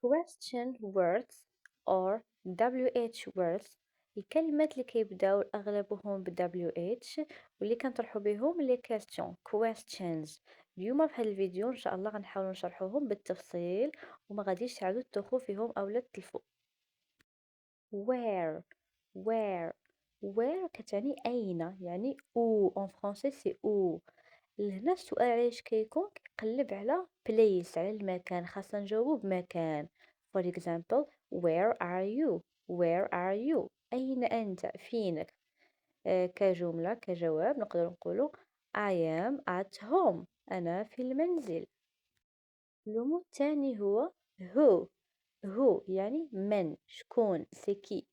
question words or WH words. الكلمات اللي كيبداو أغلبهم ب WH واللي كنطرحو بهم لي question questions. اليوم في هذا الفيديو إن شاء الله غنحاولو نشرحوهم بالتفصيل وما غاديش تعاودو تدوخو فيهم أولا تلفو. where where where كتعني أين، يعني où en français c'est où. لهنا السؤال علاش كيكون كيقلب على place، على المكان، خاصنا نجاوبو بمكان. for example where are you، where are you، أين أنت، فينك. كجملة كجواب نقدر نقولو I am at home، أنا في المنزل. اللومو الثاني هو who. who يعني من، شكون، سكي.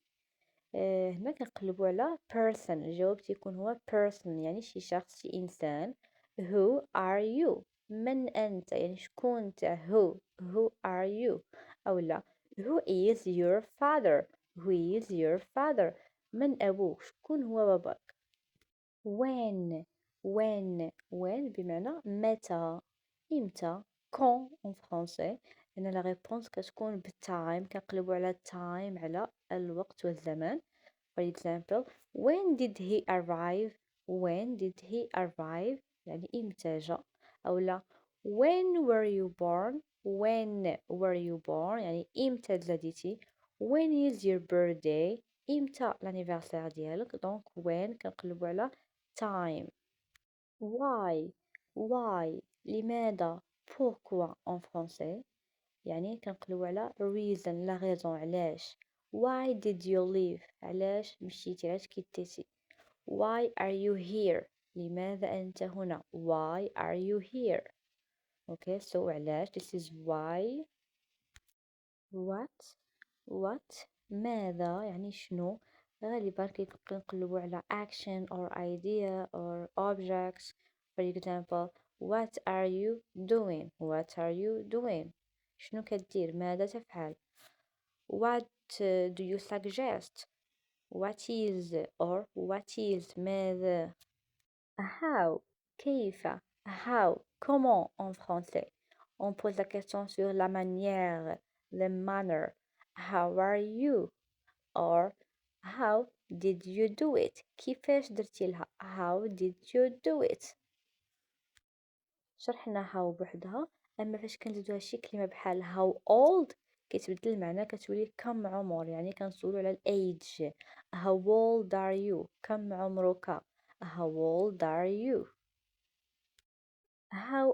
هنا كنقلبو على person، الجواب تيكون هو person يعني شي شخص، شي إنسان. who are you، من أنت، يعني شكون انت. who are you. أولا who is your father، who is your father، من أبوك، شكون هو باباك. when بمعنى متى، إمتى. quand en français، هنا لا réponse كتكون بالتايم، كنقلبو على time، على الوقت والزمان. For example when did he arrive، when did he arrive يعني إمتى جا. أولا when were you born، when were you born يعني إمتى تزاديتي. when is your birthday، إمتى l'anniversaire ديالك. دونك when كنقلبو على time. why لماذا. pourquoi en français يعني كنقلبو على reason، لا raison، علاش. why did you leave، علاش مشيتي، علاش كديتي. why are you here، لماذا أنت هنا. why are you here. okay so علاش this is why. what ماذا يعني شنو. غالبا كنقلبو على action or idea or objects. for example what are you doing، what are you doing، شنو كدير، ماذا تفعل. what do you suggest، what is or what is ماذا. how كيف. how comment en français. On pose la question sur la manière, the manner. how are you or how did you do it، كيفاش درتي لها. how did you do it. شرحنا how بوحدها، اما فاش كنزيدوها شي كلمه بحال how old كيتبدل المعنى، كتولي كم عمر، يعني كنسولو على الايدج. how old are you، كم عمرك. how old are you. how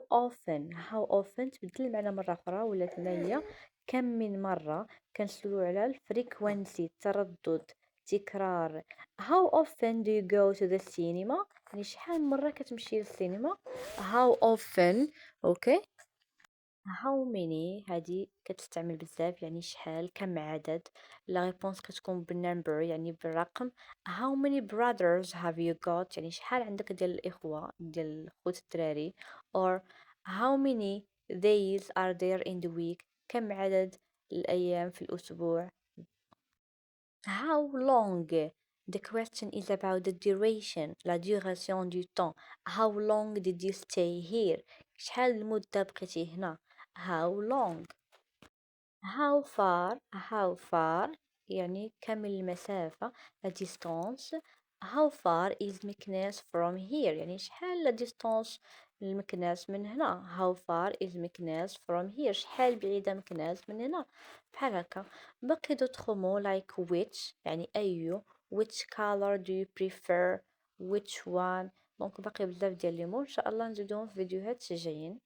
often تبدل المعنى مرة أخرى، ولات هي كم من مرة. كنسولو على الفريكوانسي، التردد، تكرار. how often do you go to the cinema، يعني شحال من مرة كتمشي للسينما. how often. اوكي how many هادي كتستعمل بزاف، يعني شحال، كم عدد. لا ريبونس كتكون بالنمبر يعني بالرقم. how many brothers have you got، يعني شحال عندك ديال الإخوة، ديال الخوت الدراري. or how many days are there in the week، كم عدد الأيام في الأسبوع. how long. The question is about the duration، la duration du temps. how long did you stay here، شحال المدة بقيتي هنا. how long. how far يعني كم المسافة، la distance. how far is مكناس from here، يعني شحال la distance المكناس من هنا. how far is مكناس from here، شحال بعيدة مكناس من هنا. بحال هكا. باقي دوطخ مو like which يعني أي. which color do you prefer، which one. دونك باقي بزاف ديال لي مو ان شاء الله نزيدوهم في فيديوهات جايين.